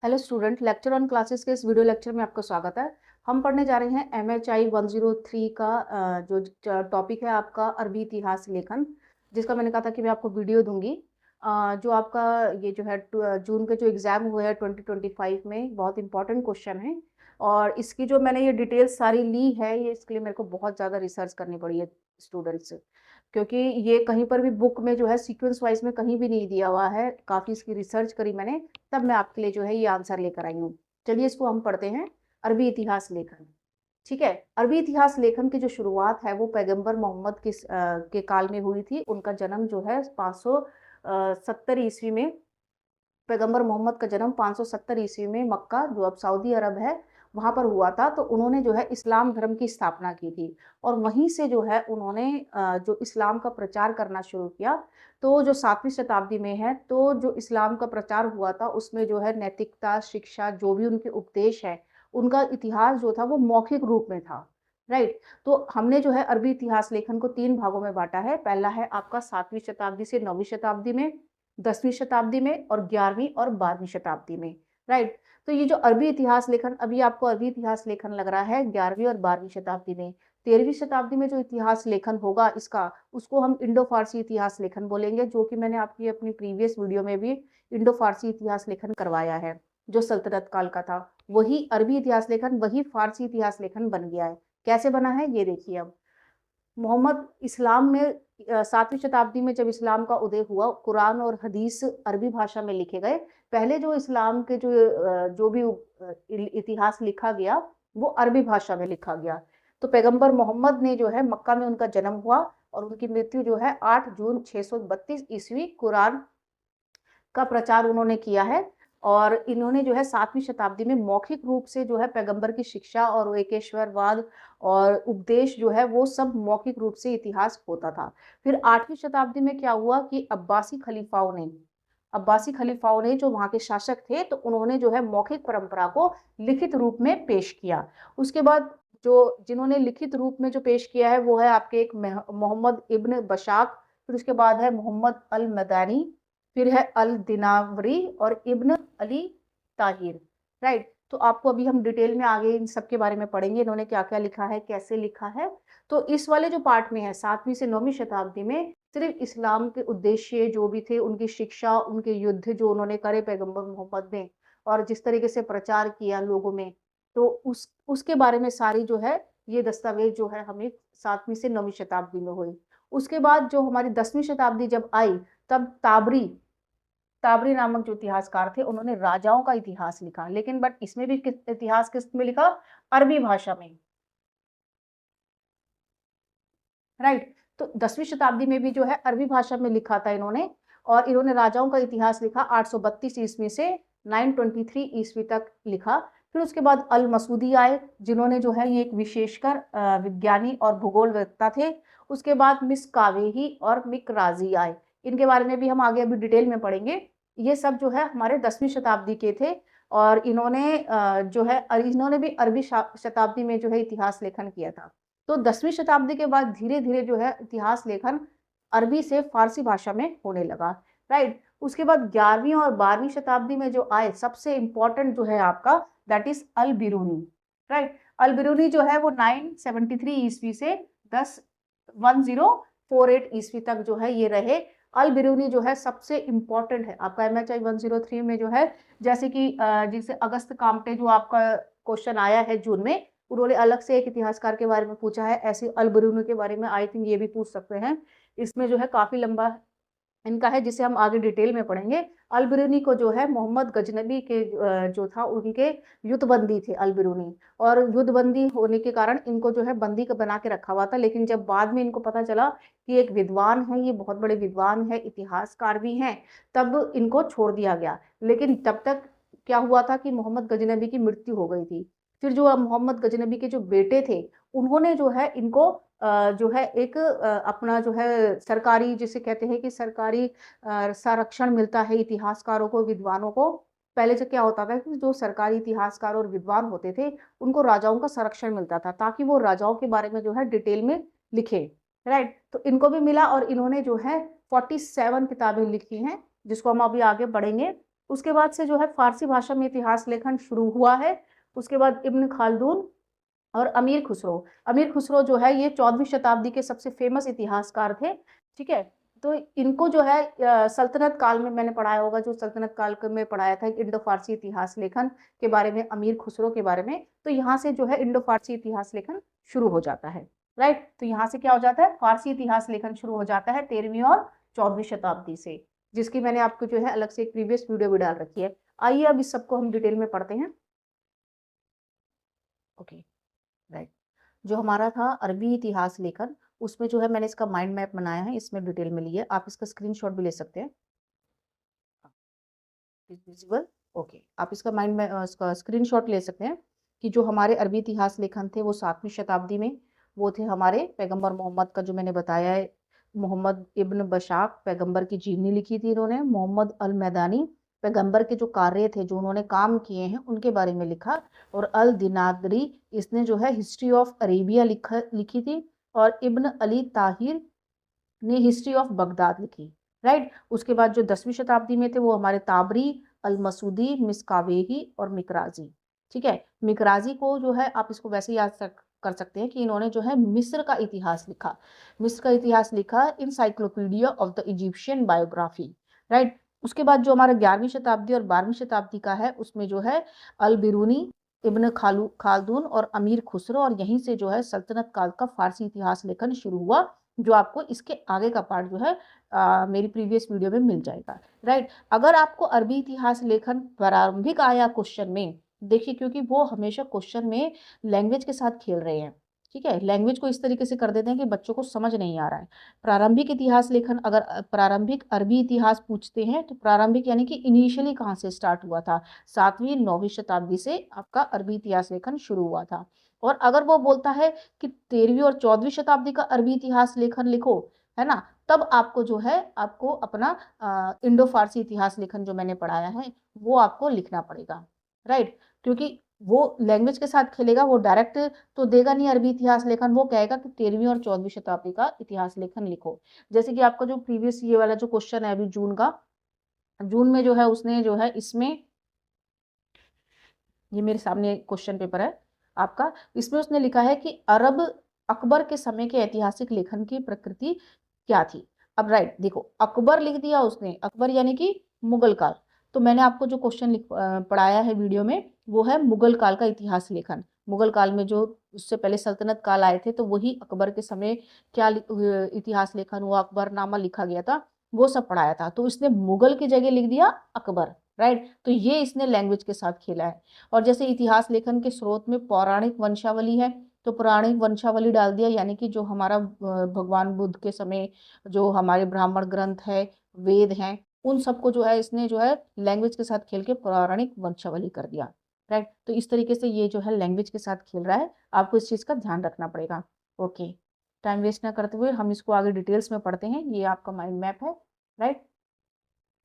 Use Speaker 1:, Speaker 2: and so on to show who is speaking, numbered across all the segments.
Speaker 1: Hello student, lecture on classes के इस video lecture में आपका स्वागत है। हम पढ़ने जा रहे हैं MHI 103 का जो टॉपिक है आपका अरबी इतिहास लेखन, जिसका मैंने कहा था कि मैं आपको वीडियो दूंगी। जो आपका ये जो है जून के जो एग्जाम हुए हैं 2025 में, बहुत इंपॉर्टेंट क्वेश्चन है। और इसकी जो मैंने ये डिटेल्स सारी ली है, ये इसके लिए मेरे को बहुत ज़्यादा रिसर्च करनी पड़ी है स्टूडेंट्स, क्योंकि ये कहीं पर भी बुक में जो है सीक्वेंस वाइज में कहीं भी नहीं दिया हुआ है। काफ़ी इसकी रिसर्च करी मैंने, तब मैं आपके लिए जो है ये आंसर लेकर आई हूँ। चलिए इसको हम पढ़ते हैं। अरबी इतिहास लेखन, ठीक है। अरबी इतिहास लेखन की जो शुरुआत है वो पैगंबर मोहम्मद के काल में हुई थी। उनका जन्म जो है 570 ईस्वी में, पैगंबर मोहम्मद का जन्म 570 ईस्वी में मक्का, जो अब सऊदी अरब है, वहां पर हुआ था। तो उन्होंने जो है इस्लाम धर्म की स्थापना की थी और वहीं से जो है उन्होंने जो इस्लाम का प्रचार करना शुरू किया। तो जो 7वीं शताब्दी में है, तो जो इस्लाम का प्रचार हुआ था उसमें जो है नैतिकता, शिक्षा, जो भी उनके उपदेश है, उनका इतिहास जो था वो मौखिक रूप में था। राइट। तो हमने जो है अरबी इतिहास लेखन को 3 भागों में बांटा है। पहला है आपका 7वीं शताब्दी से 9वीं शताब्दी में, 10वीं शताब्दी में और 11वीं और 12वीं शताब्दी में। राइट। तो ये जो अरबी इतिहास लेखन, अभी आपको अरबी इतिहास लेखन लग रहा है 11वीं और 12वीं शताब्दी में। 13वीं शताब्दी में जो इतिहास लेखन होगा इसका, उसको हम इंडो फारसी इतिहास लेखन बोलेंगे, जो कि मैंने आपकी अपनी प्रीवियस वीडियो में भी इंडो फारसी इतिहास लेखन करवाया है, जो सल्तनत काल का था। वही अरबी इतिहास लेखन, वही फारसी इतिहास लेखन बन गया है। कैसे बना है ये देखिए। अब मोहम्मद इस्लाम में 7वीं शताब्दी में जब इस्लाम का उदय हुआ, कुरान और हदीस अरबी भाषा में लिखे गए। पहले जो इस्लाम के जो भी इतिहास लिखा गया वो अरबी भाषा में लिखा गया। तो पैगंबर मोहम्मद ने जो है, मक्का में उनका जन्म हुआ और उनकी मृत्यु जो है 8 जून 632 ईस्वी, कुरान का प्रचार उन्होंने किया है। और इन्होंने जो है 7वीं शताब्दी में मौखिक रूप से जो है पैगंबर की शिक्षा और एकेश्वरवाद और उपदेश जो है वो सब मौखिक रूप से इतिहास होता था। फिर 8वीं शताब्दी में क्या हुआ कि अब्बासी खलीफाओं ने जो वहाँ के शासक थे, तो उन्होंने जो है मौखिक परंपरा को लिखित रूप में पेश किया। उसके बाद जो जिन्होंने लिखित रूप में जो पेश किया है वो है आपके एक मोहम्मद इब्न बशाक, फिर उसके बाद है मोहम्मद अल मदानी, फिर है अल दिनावरी और इब्न अली ताहिर। राइट। तो आपको अभी हम डिटेल में आगे इन सब के बारे में पढ़ेंगे, इन्होंने क्या क्या लिखा है, कैसे लिखा है। तो इस वाले जो पार्ट में है 7वीं से 9वीं शताब्दी में, सिर्फ इस्लाम के उद्देश्य जो भी थे, उनकी शिक्षा, उनके युद्ध जो उन्होंने करे पैगंबर मोहम्मद ने, और जिस तरीके से प्रचार किया लोगों में, तो उसके बारे में सारी जो है ये दस्तावेज जो है हमें 7वीं से 9वीं शताब्दी में हुई। उसके बाद जो हमारी 10वीं शताब्दी जब आई, तब ताबरी ताबरी नामक जो इतिहासकार थे, उन्होंने राजाओं का इतिहास लिखा, लेकिन बट इसमें भी इतिहास किस में लिखा? अरबी भाषा में। राइट। तो 10वीं शताब्दी में भी जो है अरबी भाषा में लिखा था इन्होंने। और इन्होंने राजाओं का इतिहास लिखा 832 ईस्वी से 923 ईस्वी तक लिखा। फिर उसके बाद अल मसूदी आए, जिन्होंने जो है ये एक विशेषकर विज्ञानी और भूगोलवेत्ता थे। उसके बाद मिस कावेही और मिक राजी आए। इनके बारे में भी हम आगे अभी डिटेल में पढ़ेंगे। ये सब जो है हमारे 10वीं शताब्दी के थे। और इन्होंने जो है इन्होंने भी अरबी शताब्दी में जो है इतिहास लेखन किया था। तो 10वीं शताब्दी के बाद धीरे धीरे जो है इतिहास लेखन अरबी से फारसी भाषा में होने लगा। राइट। उसके बाद 11वीं और 12वीं शताब्दी में जो आए, सबसे इंपॉर्टेंट जो है आपका, that is Al Biruni. Right. Al Biruni जो है वो 973 ईस्वी से 1048 ईस्वी तक जो है ये रहे। अल बिरूनी जो है सबसे इंपॉर्टेंट है आपका MHI 103 में जो है। जैसे कि जिसे अगस्त काम्टे जो आपका क्वेश्चन आया है जून में, उन्होंने अलग से एक इतिहासकार के बारे में पूछा है। ऐसे अल बिरूनी के बारे में आई थिंक ये भी पूछ सकते हैं। इसमें जो है काफी लंबा इनका है, जिसे हम आगे डिटेल में पढ़ेंगे। अल बिरूनी को जो है मोहम्मद गजनबी के जो था उनके युद्धबंदी थे अल बिरूनी। और युद्धबंदी होने के कारण इनको जो है बंदी का बना के रखा हुआ था। लेकिन जब बाद में इनको पता चला कि एक विद्वान है, ये बहुत बड़े विद्वान है, इतिहासकार भी हैं, तब इनको छोड़ दिया गया। लेकिन तब तक क्या हुआ था कि मोहम्मद गजनबी की मृत्यु हो गई थी। फिर जो मोहम्मद गजनबी के जो बेटे थे, उन्होंने जो है इनको जो है एक अपना जो है सरकारी, जिसे कहते हैं कि सरकारी संरक्षण मिलता है इतिहासकारों को, विद्वानों को। पहले से क्या होता था कि जो सरकारी इतिहासकार और विद्वान होते थे, उनको राजाओं का संरक्षण मिलता था, ताकि वो राजाओं के बारे में जो है डिटेल में लिखे। राइट। तो इनको भी मिला और इन्होंने जो है 47 किताबें लिखी हैं, जिसको हम अभी आगे बढ़ेंगे। उसके बाद से जो है फारसी भाषा में इतिहास लेखन शुरू हुआ है। उसके बाद इब्न खालदून और अमीर खुसरो जो है ये 14वीं शताब्दी के सबसे फेमस इतिहासकार थे। ठीक है, तो इनको जो है सल्तनत काल में मैंने पढ़ाया होगा, जो सल्तनत काल में पढ़ाया था इंडो फारसी इतिहास लेखन के बारे में, अमीर खुसरो के बारे में। तो यहाँ से जो है इंडो फारसी इतिहास लेखन शुरू हो जाता है। राइट, तो यहाँ से क्या हो जाता है, फारसी इतिहास लेखन शुरू हो जाता है 13वीं और 14वीं शताब्दी से, जिसकी मैंने आपको जो है अलग से एक प्रीवियस वीडियो भी डाल रखी है। आइए अब इस सबको हम डिटेल में पढ़ते हैं। ओके, राइट, जो हमारा था अरबी इतिहास लेखन, उसमें जो है मैंने इसका माइंड मैप बनाया है, इसमें डिटेल में लिए, आप इसका स्क्रीनशॉट भी ले सकते हैं। विजिबल, ओके, आप इसका माइंड में इसका स्क्रीनशॉट ले सकते हैं कि जो हमारे अरबी इतिहास लेखन थे वो 7वीं शताब्दी में वो थे हमारे पैगंबर मोहम्मद का, जो मैंने बताया है, मोहम्मद इब्न बशाक पैगंबर की जीवनी लिखी थी इन्होंने। मोहम्मद अल मैदानी पैगंबर के जो कार्य थे, जो उन्होंने काम किए हैं, उनके बारे में लिखा। और अल दिनादरी, इसने जो है हिस्ट्री ऑफ अरेबिया लिखी थी। और इब्न अली ताहिर ने हिस्ट्री ऑफ बगदाद लिखी। राइट, उसके बाद जो 10वीं शताब्दी में थे वो हमारे ताबरी, अल मसूदी, मिसकावेही और मिकराजी। ठीक है, मिकराजी को जो है आप इसको वैसे याद कर सकते हैं कि इन्होंने जो है मिस्र का इतिहास लिखा। मिस्र का इतिहास लिखा, encyclopedia of the Egyptian biography. Right, उसके बाद जो हमारा 11वीं शताब्दी और 12वीं शताब्दी का है, उसमें जो है अल बिरूनी, इब्न खालदून और अमीर खुसरो, और यहीं से जो है सल्तनत काल का फारसी इतिहास लेखन शुरू हुआ, जो आपको इसके आगे का पार्ट जो है मेरी प्रीवियस वीडियो में मिल जाएगा। राइट, अगर आपको अरबी इतिहास लेखन प्रारंभिक आया क्वेश्चन में, देखिए क्योंकि वो हमेशा क्वेश्चन में लैंग्वेज के साथ खेल रहे हैं। ठीक है, लैंग्वेज को इस तरीके से कर देते हैं कि बच्चों को समझ नहीं आ रहा है। प्रारंभिक इतिहास लेखन, अगर प्रारंभिक अरबी इतिहास पूछते हैं तो प्रारंभिक यानी कि इनिशियली कहाँ से स्टार्ट हुआ था, 7वीं 9वीं शताब्दी से आपका अरबी इतिहास लेखन शुरू हुआ था। और अगर वो बोलता है कि 13वीं और 14वीं शताब्दी का अरबी इतिहास लेखन लिखो, है ना, तब आपको जो है आपको अपना इंडो फारसी इतिहास लेखन जो मैंने पढ़ाया है वो आपको लिखना पड़ेगा। राइट, क्योंकि वो लैंग्वेज के साथ खेलेगा, वो डायरेक्ट तो देगा नहीं अरबी इतिहास लेखन, वो कहेगा कि 13वीं और 14वीं शताब्दी का इतिहास लेखन लिखो। जैसे कि आपका जो प्रीवियस ये वाला जो क्वेश्चन है अभी जून का, जून में जो है उसने जो है इसमें, ये मेरे सामने क्वेश्चन पेपर है आपका, इसमें उसने लिखा है कि अरब अकबर के समय के ऐतिहासिक लेखन की प्रकृति क्या थी। अब राइट देखो, अकबर लिख दिया उसने, अकबर यानी कि मुगल काल। तो मैंने आपको जो क्वेश्चन पढ़ाया है वीडियो में वो है मुगल काल का इतिहास लेखन। मुगल काल में जो उससे पहले सल्तनत काल आए थे, तो वही अकबर के समय क्या इतिहास लेखन हुआ, अकबरनामा लिखा गया था, वो सब पढ़ाया था। तो इसने मुगल की जगह लिख दिया अकबर। राइट, तो ये इसने लैंग्वेज के साथ खेला है। और जैसे इतिहास लेखन के स्रोत में पौराणिक वंशावली है, तो पौराणिक वंशावली डाल दिया, यानी कि जो हमारा भगवान बुद्ध के समय जो हमारे ब्राह्मण ग्रंथ है, वेद हैं, उन सबको जो है इसने जो है लैंग्वेज के साथ खेल के पौराणिक वंशावली कर दिया। राइट, तो इस तरीके से ये जो है लैंग्वेज के साथ खेल रहा है, आपको इस चीज़ का ध्यान रखना पड़ेगा। ओके, टाइम वेस्ट ना करते हुए हम इसको आगे डिटेल्स में पढ़ते हैं। ये आपका माइंड मैप है। राइट,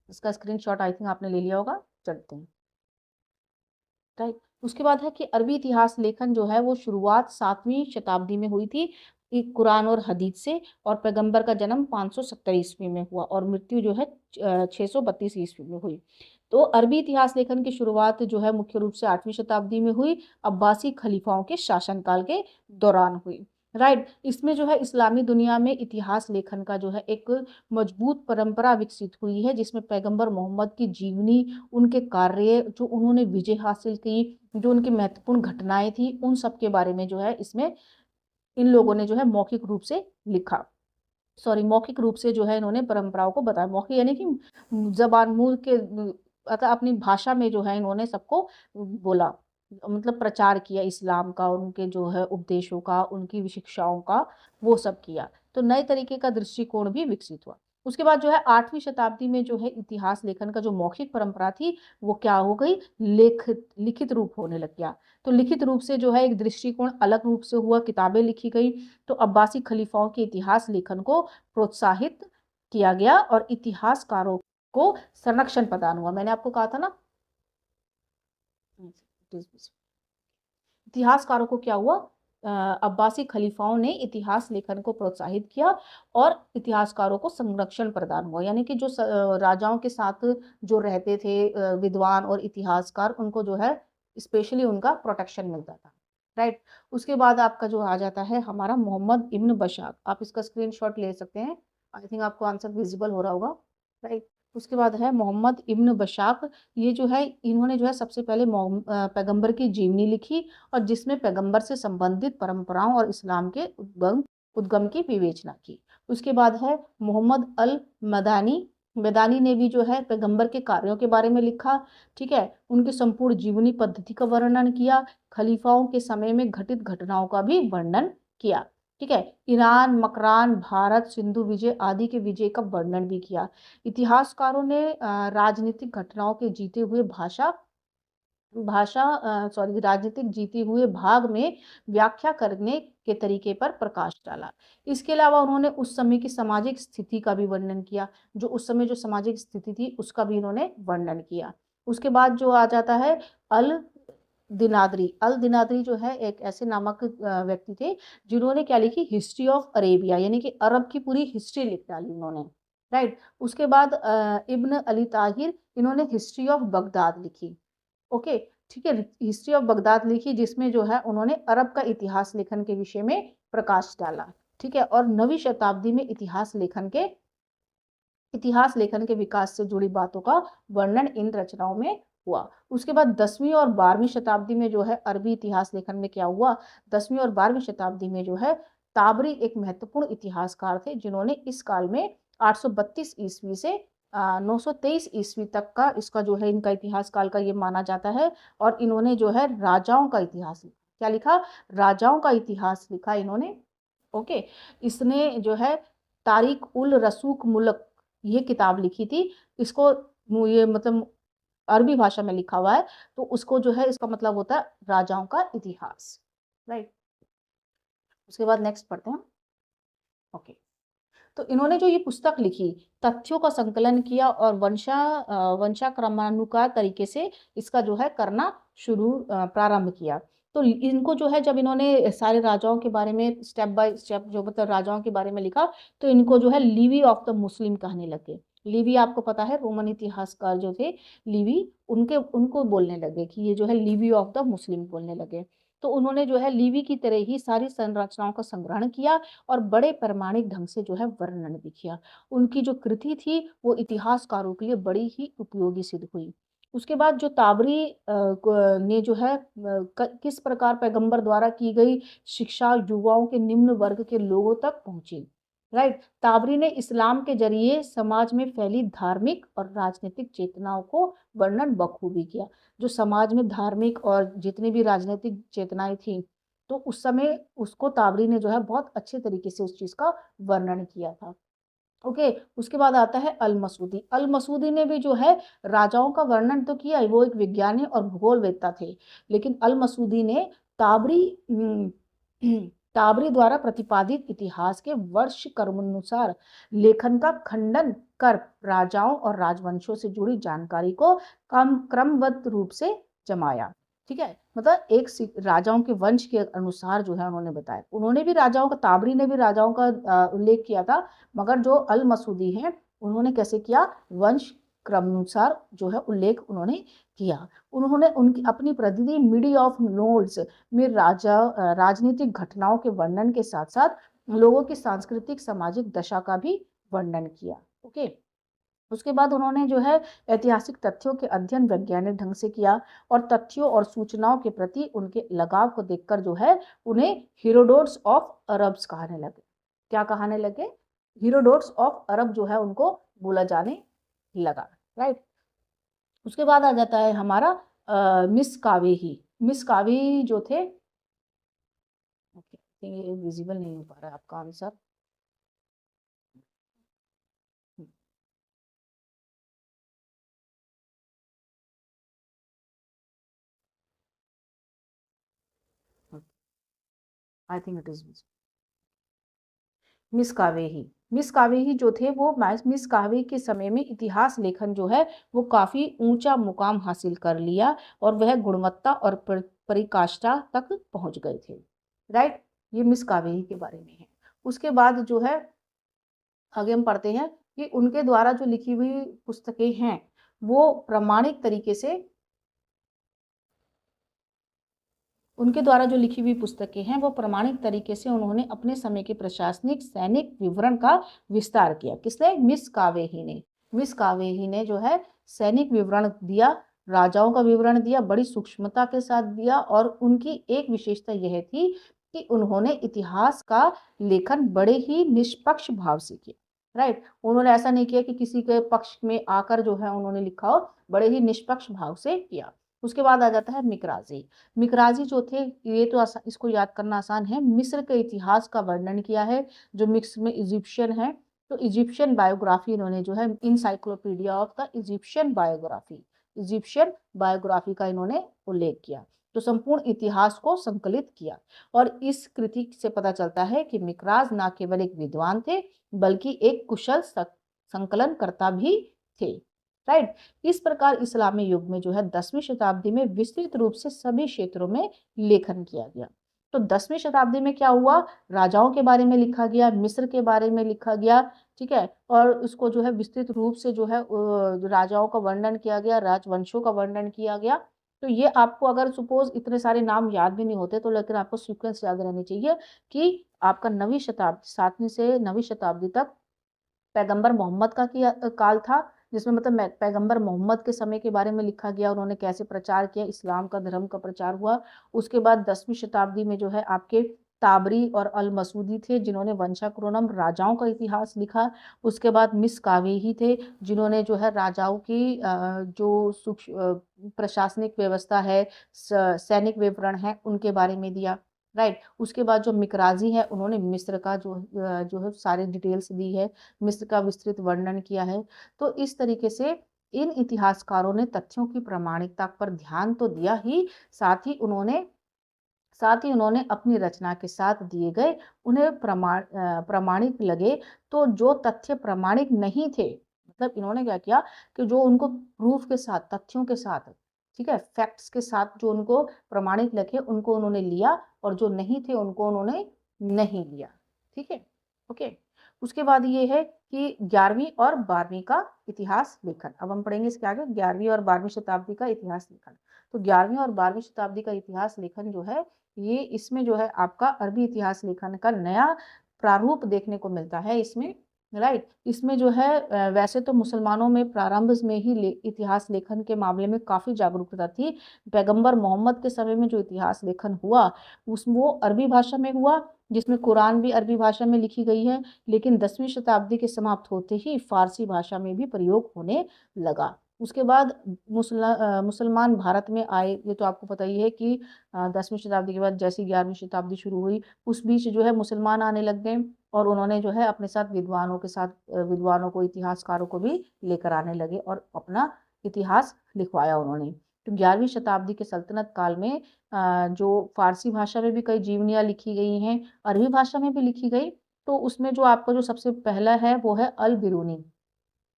Speaker 1: इसका स्क्रीनशॉट आई थिंक आपने ले लिया होगा, चलते हैं। राइट, उसके बाद है कि अरबी इतिहास लेखन जो है वो शुरुआत 7वीं शताब्दी में हुई थी कुरान और हदीस से, और पैगंबर का जन्म 570 ईस्वी में हुआ और मृत्यु जो है 632 ईस्वी में हुई। तो अरबी इतिहास लेखन की शुरुआत जो है मुख्य रूप से 8वीं शताब्दी में हुई, अब्बासी खलीफाओं के शासनकाल के दौरान हुई। राइट, इसमें जो है इस्लामी दुनिया में इतिहास लेखन का जो है एक मजबूत परंपरा विकसित हुई है, जिसमें पैगंबर मोहम्मद की जीवनी, उनके कार्य, जो उन्होंने विजय हासिल की, जो उनकी महत्वपूर्ण घटनाएं थी, उन सब के बारे में जो है इसमें इन लोगों ने जो है मौखिक रूप से लिखा, सॉरी मौखिक रूप से जो है इन्होंने परंपराओं को बताया। मौखिक यानी कि जबान मुंह के अतः अपनी भाषा में जो है इन्होंने सबको बोला, मतलब प्रचार किया इस्लाम का, उनके जो है उपदेशों का, उनकी शिक्षाओं का, वो सब किया। तो नए तरीके का दृष्टिकोण भी विकसित हुआ। उसके बाद जो है 8वीं शताब्दी में जो है इतिहास लेखन का जो मौखिक परंपरा थी वो क्या हो गई, लिखित रूप होने लग गया। तो लिखित रूप से जो है एक दृष्टिकोण अलग रूप से हुआ, किताबें लिखी गई। तो अब्बासी खलीफाओं के इतिहास लेखन को प्रोत्साहित किया गया और इतिहासकारों को संरक्षण प्रदान हुआ। मैंने आपको कहा था ना, इतिहासकारों को क्या हुआ, अब्बासी खलीफाओं ने इतिहास लेखन को प्रोत्साहित किया और इतिहासकारों को संरक्षण प्रदान हुआ, यानी कि जो राजाओं के साथ जो रहते थे विद्वान और इतिहासकार, उनको जो है स्पेशली उनका प्रोटेक्शन मिलता था, राइट। उसके बाद आपका जो आ जाता है हमारा मोहम्मद इब्न बशाक, आप इसका स्क्रीनशॉट ले सकते हैं, आई थिंक आपको आंसर विजिबल हो रहा होगा, राइट। उसके बाद है मोहम्मद इब्न बशाक, ये जो है इन्होंने जो है सबसे पहले पैगंबर की जीवनी लिखी और जिसमें पैगंबर से संबंधित परंपराओं और इस्लाम के उद्गम की विवेचना की। उसके बाद है मोहम्मद अल मदानी, मदानी ने भी जो है पैगंबर के कार्यों के बारे में लिखा, ठीक है, उनकी संपूर्ण जीवनी पद्धति का वर्णन किया, खलीफाओं के समय में घटित घटनाओं का भी वर्णन किया, ठीक है। ईरान, मकरान, भारत, सिंधु विजय आदि के विजय का वर्णन भी किया। इतिहासकारों ने राजनीतिक घटनाओं के जीते हुए राजनीतिक जीते हुए भाग में व्याख्या करने के तरीके पर प्रकाश डाला। इसके अलावा उन्होंने उस समय की सामाजिक स्थिति का भी वर्णन किया, जो उस समय जो सामाजिक स्थिति थी उसका भी इन्होंने वर्णन किया। उसके बाद जो आ जाता है अल दिनादरी, अल दिनादरी जो है एक ऐसे नामक व्यक्ति थे जिन्होंने क्या लिखी, हिस्ट्री ऑफ अरेबिया, यानी कि अरब की पूरी हिस्ट्री लिख डाली उन्होंने, राइट। उसके बाद इब्न अली ताहिर, इन्होंने हिस्ट्री ऑफ बगदाद लिखी, ओके, ठीक है, हिस्ट्री ऑफ बगदाद लिखी जिसमें जो है उन्होंने अरब का इतिहास लेखन के विषय में प्रकाश डाला, ठीक है। और 9वीं शताब्दी में इतिहास लेखन के विकास से जुड़ी बातों का वर्णन इन रचनाओं में हुआ। उसके बाद 10वीं और 12वीं शताब्दी में जो है अरबी इतिहास लेखन में क्या हुआ, 10वीं और 12वीं शताब्दी में जो है ताबरी एक महत्वपूर्ण इतिहासकार थे जिन्होंने इस काल में 832 ईस्वी से 923 ईस्वी तक का इसका जो है इनका इतिहास काल का ये माना जाता है। और इन्होंने जो है राजाओं का इतिहास लिखा, क्या लिखा, राजाओं का इतिहास लिखा इन्होंने, ओके। इसने जो है तारिक उल रसूक मुल्क ये किताब लिखी थी, इसको ये मतलब अरबी भाषा में लिखा हुआ है, तो उसको जो है इसका मतलब होता है राजाओं का इतिहास, राइट। उसके बाद नेक्स्ट पढ़ते हैं, ओके। तो इन्होंने जो ये पुस्तक लिखी, तथ्यों का संकलन किया और वंशाक्रमानुसार तरीके से इसका जो है करना प्रारंभ किया। तो इनको जो है जब इन्होंने सारे राजाओं के बारे में स्टेप बाय स्टेप जो मतलब राजाओं के बारे में लिखा, तो इनको जो है लिवी ऑफ द मुस्लिम कहने लगे। लिवी आपको पता है रोमन इतिहासकार जो थे लिवी, उनको बोलने लगे कि ये जो है लिवी ऑफ द मुस्लिम बोलने लगे। तो उन्होंने जो है लिवी की तरह ही सारी संरचनाओं का संग्रहण किया और बड़े प्रमाणिक ढंग से जो है वर्णन भी किया। उनकी जो कृति थी वो इतिहासकारों के लिए बड़ी ही उपयोगी सिद्ध हुई। उसके बाद जो ताबरी ने जो है किस प्रकार पैगंबर द्वारा की गई शिक्षा युवाओं के निम्न वर्ग के लोगों तक पहुंची, राइट। ताबरी ने इस्लाम के जरिए समाज में फैली धार्मिक और राजनीतिक चेतनाओं को वर्णन बखूबी किया। जो समाज में धार्मिक और जितनी भी राजनीतिक चेतनाएं थी, तो उस समय उसको ताबरी ने जो है बहुत अच्छे तरीके से उस चीज का वर्णन किया था, ओके। उसके बाद आता है अल मसूदी। अल मसूदी ने भी जो है राजाओं का वर्णन तो किया, वो एक विज्ञानी और भूगोलवेत्ता थे, लेकिन अल मसूदी ने ताबरी ताबरी द्वारा प्रतिपादित इतिहास के वर्ष क्रमानुसार लेखन का खंडन कर राजाओं और राजवंशों से जुड़ी जानकारी को क्रमबद्ध रूप से जमाया, ठीक है। मतलब एक राजाओं के वंश के अनुसार जो है उन्होंने बताया। उन्होंने भी राजाओं का, ताबरी ने भी राजाओं का उल्लेख किया था, मगर जो अल मसूदी हैं उन्होंने कैसे किया, वंश क्रमानुसार जो है उल्लेख उन्होंने किया। उन्होंने उनकी अपनी प्रसिद्धि मिडी ऑफ नोड्स में राजनीतिक घटनाओं के वर्णन के साथ साथ लोगों की सांस्कृतिक सामाजिक दशा का भी वर्णन किया, ओके। उसके बाद उन्होंने जो है ऐतिहासिक तथ्यों के अध्ययन वैज्ञानिक ढंग से किया और तथ्यों और सूचनाओं के प्रति उनके लगाव को देखकर जो है उन्हें हीरोडोट्स ऑफ अरब्स कहने लगे। क्या कहने लगे, हीरोडोट्स ऑफ अरब जो है उनको बोला जाने लगा, राइट। उसके बाद आ जाता है हमारा मिस कावेही। मिस कावेही जो थे, ओके, ये विजिबल नहीं हो पा रहा है आपका answer, I think it is miss कावेही। मिस कावेही जो थे वो मिस कावेही के समय में इतिहास लेखन जो है वो काफी ऊंचा मुकाम हासिल कर लिया और वह गुणवत्ता और परिकाष्ठा तक पहुंच गए थे। राइट। ये मिस कावेरी के बारे में है। उसके बाद जो है आगे हम पढ़ते हैं कि उनके द्वारा जो लिखी हुई पुस्तकें हैं वो प्रामाणिक तरीके से, उनके द्वारा जो लिखी हुई पुस्तकें हैं वो प्रामाणिक तरीके से उन्होंने अपने समय के प्रशासनिक सैनिक विवरण का विस्तार किया। किसने? मिस कावेही ने। मिस कावेही ने जो है सैनिक विवरण दिया, राजाओं का विवरण दिया, बड़ी सूक्ष्मता के साथ दिया। और उनकी एक विशेषता यह थी कि उन्होंने इतिहास का लेखन बड़े ही निष्पक्ष भाव से किया। राइट। उन्होंने ऐसा नहीं किया कि किसी के पक्ष में आकर जो है उन्होंने लिखा हो, बड़े ही निष्पक्ष भाव से किया। उसके बाद आ जाता है मिकराजी। मिकराजी जो थे, ये तो इसको याद करना आसान है, मिस्र के इतिहास का वर्णन किया है। जो मिस्र में इजिप्शियन है, तो इजिप्शियन बायोग्राफी इन्होंने जो है encyclopaedia of the Egyptian biography, Egyptian biography का इन्होंने उल्लेख किया। तो संपूर्ण इतिहास को संकलित किया। और इस कृति से पता चलता है कि मिकराज न केवल एक विद्वान थे बल्कि एक कुशल संकलनकर्ता भी थे। राइट। इस प्रकार इस्लामी युग में जो है 10वीं शताब्दी में विस्तृत रूप से सभी क्षेत्रों में लेखन किया गया। तो 10वीं शताब्दी में क्या हुआ? राजाओं के बारे में लिखा गया, मिस्र के बारे में लिखा गया, ठीक है। और उसको जो है विस्तृत रूप से जो है राजाओं का वर्णन किया गया, राजवंशों का वर्णन किया गया। तो ये आपको अगर सपोज इतने सारे नाम याद भी नहीं होते तो, लेकिन आपको सीक्वेंस याद रहनी चाहिए कि आपका 9वीं शताब्दी, 7वीं से 9वीं शताब्दी तक पैगंबर मोहम्मद का काल था, जिसमें मतलब पैगंबर मोहम्मद के समय के बारे में लिखा गया, उन्होंने कैसे प्रचार किया, इस्लाम का धर्म का प्रचार हुआ। उसके बाद 10वीं शताब्दी में जो है आपके ताबरी और अल मसूदी थे, जिन्होंने वंशाक्रमण राजाओं का इतिहास लिखा। उसके बाद मिस कावेही थे, जिन्होंने जो है राजाओं की जो प्रशासनिक व्यवस्था है, सैनिक विवरण है, उनके बारे में दिया। राइट। उसके बाद जो मिकराजी है, उन्होंने मिस्र का जो है सारी डिटेल्स दी है, मिस्र का विस्तृत वर्णन किया है। तो इस तरीके से इन इतिहासकारों ने तथ्यों की प्रामाणिकता पर ध्यान तो दिया ही, साथ ही उन्होंने अपनी रचना के साथ दिए गए उन्हें प्रामाणिक लगे। तो जो तथ्य प्रामाणिक नहीं थे, मतलब इन्होंने क्या किया कि जो उनको प्रूफ के साथ, तथ्यों के साथ, ठीक है, फैक्ट्स के साथ जो उनको प्रमाणित लगे उनको उन्होंने लिया, और जो नहीं थे उनको उन्होंने नहीं लिया। ठीक है, ओके। उसके बाद ये है कि 11वीं और 12वीं का इतिहास लेखन। अब हम पढ़ेंगे इसके आगे 11वीं और 12वीं शताब्दी का इतिहास लेखन। तो 11वीं और 12वीं शताब्दी का इतिहास लेखन जो है, ये इसमें जो है आपका अरबी इतिहास लेखन का नया प्रारूप देखने को मिलता है इसमें। राइट। इसमें जो है वैसे तो मुसलमानों में प्रारंभ में ही इतिहास लेखन के मामले में काफ़ी जागरूकता थी। पैगंबर मोहम्मद के समय में जो इतिहास लेखन हुआ वो अरबी भाषा में हुआ, जिसमें कुरान भी अरबी भाषा में लिखी गई है। लेकिन 10वीं शताब्दी के समाप्त होते ही फारसी भाषा में भी प्रयोग होने लगा। उसके बाद मुसलमान भारत में आए, ये तो आपको पता ही है कि 10वीं शताब्दी के बाद जैसी 11वीं शताब्दी शुरू हुई, उस बीच जो है मुसलमान आने लग गए, और उन्होंने जो है अपने साथ विद्वानों को, इतिहासकारों को भी लेकर आने लगे और अपना इतिहास लिखवाया उन्होंने। तो 11वीं शताब्दी के सल्तनत काल में जो फारसी भाषा में भी कई जीवनियाँ लिखी गई हैं, अरबी भाषा में भी लिखी गई। तो उसमें जो आपका जो सबसे पहला है वो है अल बिरूनी।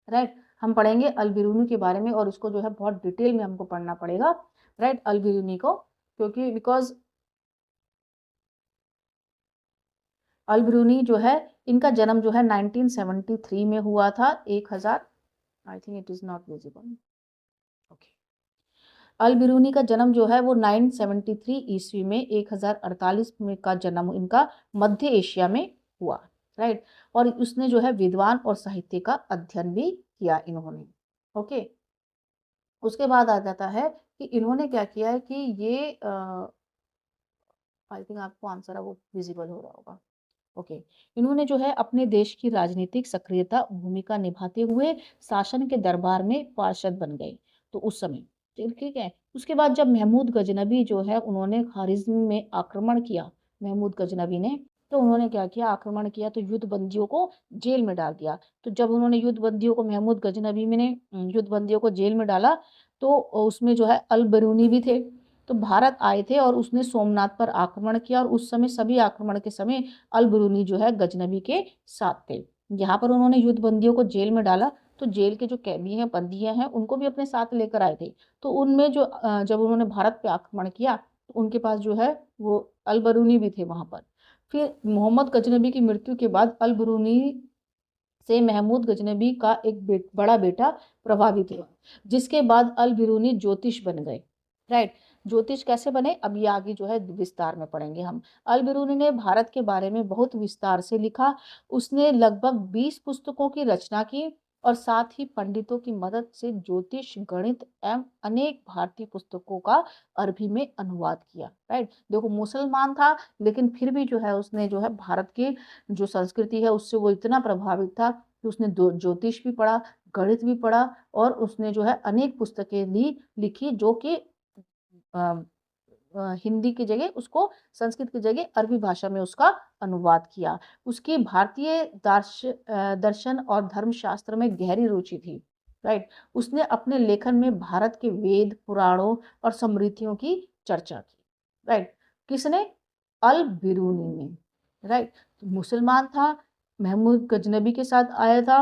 Speaker 1: राइट। हम पढ़ेंगे अल बिरूनी के बारे में, और उसको जो है बहुत डिटेल में हमको पढ़ना पड़ेगा। राइट, अल बिरूनी को, क्योंकि बिकॉज अल बिरूनी जो है, इनका जन्म जो है 1973 में हुआ था। 1000, I think it is not visible, okay. Al Biruni का जन्म जो है वो 973 ईस्वी में, 1048 में का जन्म इनका मध्य एशिया में हुआ। राइट। और उसने जो है विद्वान और साहित्य का अध्ययन भी किया इन्होंने। ओके। उसके बाद आ जाता है कि इन्होंने क्या किया है कि ये आई थिंक आपको आंसर है वो विजिबल हो रहा होगा, ओके। इन्होंने जो है अपने देश की राजनीतिक सक्रियता भूमिका निभाते हुए शासन के दरबार में पार्षद बन गए, तो उस समय, ठीक है। उसके बाद जब महमूद गजनबी जो है उन्होंने खारिज्म में आक्रमण किया, महमूद गजनबी ने, तो उन्होंने क्या किया, आक्रमण किया, तो युद्ध बंदियों को जेल में डाल दिया। तो जब उन्होंने युद्ध बंदियों को, महमूद गजनबी ने युद्ध बंदियों को जेल में डाला, तो उसमें जो है अल बरूनी भी थे, तो भारत आए थे और उसने सोमनाथ पर आक्रमण किया। और उस समय सभी आक्रमण के समय अल बरूनी जो है गजनबी के साथ थे। यहाँ पर उन्होंने युद्ध बंदियों को जेल में डाला, तो जेल के जो कैदी हैं, बंदियां हैं, उनको भी अपने साथ लेकर आए थे। तो उनमें जो जब उन्होंने भारत पे आक्रमण किया, तो उनके पास जो है वो अल बरूनी भी थे वहाँ पर। फिर मोहम्मद गजनबी की मृत्यु के बाद अल बरूनी से महमूद गजनबी का एक बड़ा बेटा प्रभावित हुआ, जिसके बाद अल बिरूनी ज्योतिष बन गए। राइट, ज्योतिष कैसे बने अब ये आगे जो है विस्तार में पढ़ेंगे हम। अल बिरूनी ने भारत के बारे में बहुत विस्तार से लिखा। उसने लगभग 20 पुस्तकों की रचना की और साथ ही पंडितों की मदद से ज्योतिष, गणित एवं अनेक भारतीय पुस्तकों का अरबी में अनुवाद किया। राइट, देखो मुसलमान था लेकिन फिर भी जो है उसने जो है भारत की जो संस्कृति है उससे वो इतना प्रभावित था कि उसने ज्योतिष भी पढ़ा, गणित भी पढ़ा और उसने जो है अनेक पुस्तकें लिखी जो कि हिंदी की जगह उसको संस्कृत की जगह अरबी भाषा में उसका अनुवाद किया। उसकी भारतीय दर्शन और धर्मशास्त्र में गहरी रुचि थी। राइट, उसने अपने लेखन में भारत के वेद, पुराणों और स्मृतियों की चर्चा की। राइट, किसने? अल बिरूनी ने। राइट, तो मुसलमान था, महमूद गजनबी के साथ आया था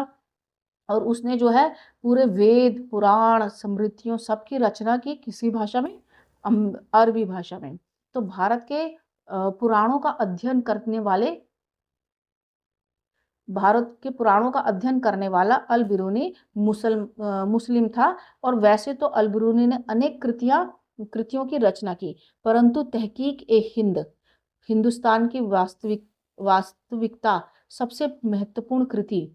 Speaker 1: और उसने जो है पूरे वेद, पुराण, स्मृतियों सबकी रचना की। किसी भाषा में? अरबी भाषा में। तो भारत के पुराणों का अध्ययन करने वाले भारत के पुराणों का अध्ययन करने वाला अल बिरूनी मुस्लिम था और वैसे तो अल बिरूनी ने अनेक कृतियों की रचना की, परंतु तहकीक ए हिंद, हिंदुस्तान की वास्तविकता सबसे महत्वपूर्ण कृति,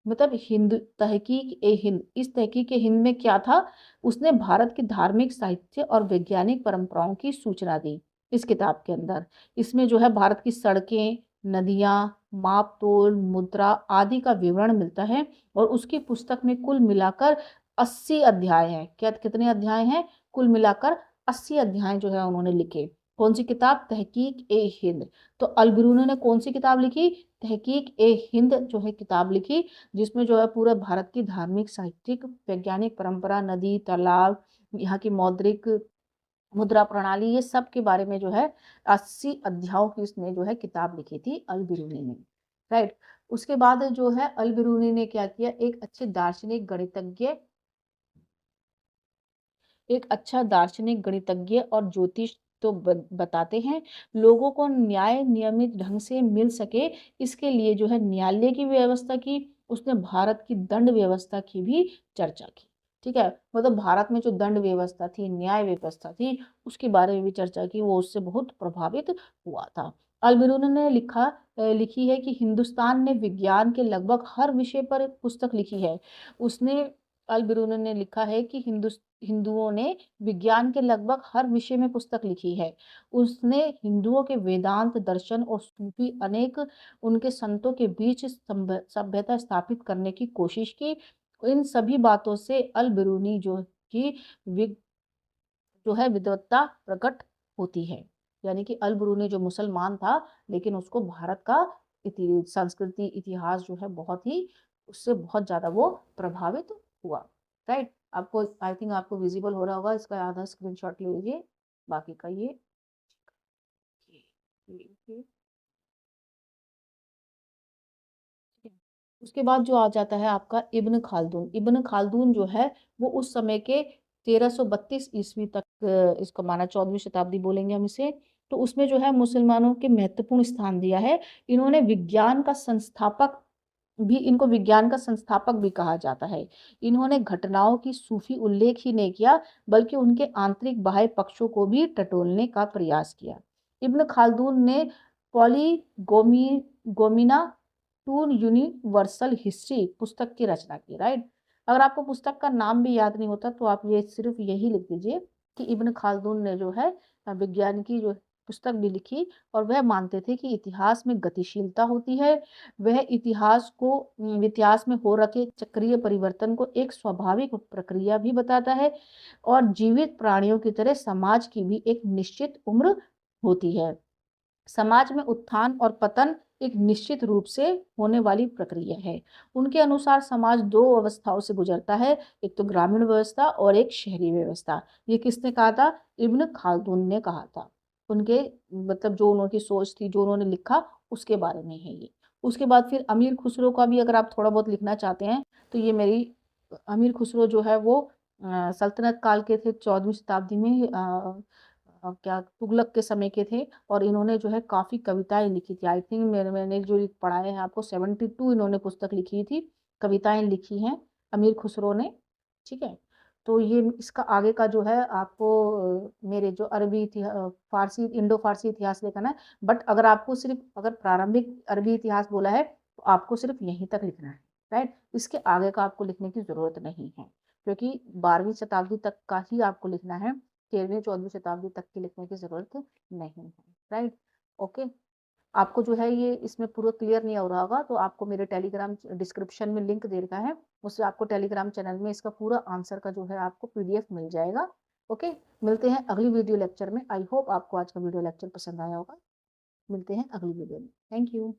Speaker 1: मतलब हिंद तहकीक ए हिंद, इस तहकीक ए हिंद में क्या था? उसने भारत की धार्मिक, साहित्य और वैज्ञानिक परंपराओं की सूचना दी इस किताब के अंदर। इसमें जो है भारत की सड़कें, नदियां, माप तोल, मुद्रा आदि का विवरण मिलता है और उसकी पुस्तक में कुल मिलाकर 80 अध्याय हैं। क्या कितने अध्याय हैं? कुल मिलाकर 80 अध्याय जो है उन्होंने लिखे। कौन सी किताब? तहकीक ए हिंद। तो अल बिरूनी ने कौन सी किताब लिखी? तहकीक ए हिंद जो है किताब लिखी, जिसमें जो है पूरा भारत की धार्मिक, साहित्यिक, वैज्ञानिक परंपरा, नदी, तालाब, यहाँ की मौद्रिक मुद्रा प्रणाली, ये सब के बारे में जो है 80 अध्यायों की इसने जो है किताब लिखी थी अल बिरूनी ने। राइट, उसके बाद जो है अल बिरूनी ने क्या किया? एक अच्छे दार्शनिक गणितज्ञ, एक अच्छा दार्शनिक, गणितज्ञ और ज्योतिष तो बताते हैं, लोगों को न्याय नियमित ढंग से मिल सके इसके लिए जो है न्यायालय की व्यवस्था की। उसने भारत की दंड व्यवस्था की भी चर्चा की। ठीक है, मतलब भारत में जो दंड व्यवस्था थी, न्याय व्यवस्था थी, उसके बारे में भी चर्चा की। वो उससे बहुत प्रभावित हुआ था। अलबिरूनी ने लिखी है कि हिंदुस्तान ने विज्ञान के लगभग हर विषय पर एक पुस्तक लिखी है। उसने अल बिरूनी ने लिखा है कि हिंदुओं ने विज्ञान के लगभग हर विषय में पुस्तक लिखी है। उसने हिंदुओं के वेदांत, दर्शन और सूफी अनेक उनके संतों के बीच सभ्यता स्थापित करने की कोशिश की। इन सभी बातों से अल बिरूनी जो है विद्वत्ता प्रकट होती है। यानी कि अल बिरूनी जो मुसलमान था लेकिन उसको भारत का संस्कृति, इतिहास जो है बहुत ही, उससे बहुत ज्यादा वो प्रभावित हुआ। राइट, आपको आई थिंक आपको विजिबल हो रहा होगा, इसका आधा स्क्रीनशॉट ले लीजिए। बाकी का ये उसके बाद जो आ जाता है आपका इब्न खालदून। इब्न खालदून जो है वो उस समय के 1332 ईस्वी तक, इसको माना 14वीं शताब्दी बोलेंगे हम इसे, तो उसमें जो है मुसलमानों के महत्वपूर्ण स्थान दिया है। इन्होंने विज्ञान का संस्थापक इनको विज्ञान का संस्थापक भी कहा जाता है। इन्होंने घटनाओं की सूफी उल्लेख ही नहीं किया बल्कि उनके आंतरिक बाह्य पक्षों को भी टटोलने का प्रयास किया। इब्न खालदून ने गोमिना टू यूनिवर्सल हिस्ट्री पुस्तक की रचना की। राइट, अगर आपको पुस्तक का नाम भी याद नहीं होता तो आप ये सिर्फ यही लिख दीजिए कि इब्न खालदून ने जो है विज्ञान की जो पुस्तक भी लिखी। और वह मानते थे कि इतिहास में गतिशीलता होती है। वह इतिहास में हो रखे चक्रीय परिवर्तन को एक स्वाभाविक प्रक्रिया भी बताता है और जीवित प्राणियों की तरह समाज की भी एक निश्चित उम्र होती है। समाज में उत्थान और पतन एक निश्चित रूप से होने वाली प्रक्रिया है। उनके अनुसार समाज दो अवस्थाओं से गुजरता है, एक तो ग्रामीण व्यवस्था और एक शहरी व्यवस्था। ये किसने कहा था? इब्न खालदून ने कहा था। उनके मतलब जो उनकी सोच थी, जो उन्होंने लिखा उसके बारे में है ये। उसके बाद फिर अमीर खुसरो का भी अगर आप थोड़ा बहुत लिखना चाहते हैं तो ये मेरी अमीर खुसरो जो है वो सल्तनत काल के थे, 14वीं शताब्दी में क्या तुगलक के समय के थे, और इन्होंने जो है काफ़ी कविताएं लिखी थी। आई थिंक मैंने जो पढ़ाए हैं आपको 72 इन्होंने पुस्तक लिखी थी, कविताएं लिखी हैं अमीर खुसरो ने। ठीक है, तो ये इसका आगे का जो है आपको मेरे जो फारसी इंडो फारसी इतिहास लिखना है। बट अगर आपको सिर्फ अगर प्रारंभिक अरबी इतिहास बोला है तो आपको सिर्फ यहीं तक लिखना है, राइट। इसके आगे का आपको लिखने की जरूरत नहीं है, क्योंकि 12वीं शताब्दी तक का ही आपको लिखना है, 13वीं 14वीं शताब्दी तक की लिखने की जरूरत नहीं है, राइट। ओके, आपको जो है ये इसमें पूरा क्लियर नहीं हो रहा होगा तो आपको मेरे टेलीग्राम डिस्क्रिप्शन में लिंक दे रखा है, उससे आपको टेलीग्राम चैनल में इसका पूरा आंसर का जो है आपको पीडीएफ मिल जाएगा। ओके, मिलते हैं अगली वीडियो लेक्चर में। आई होप आपको आज का वीडियो लेक्चर पसंद आया होगा। मिलते हैं अगली वीडियो में। Thank you.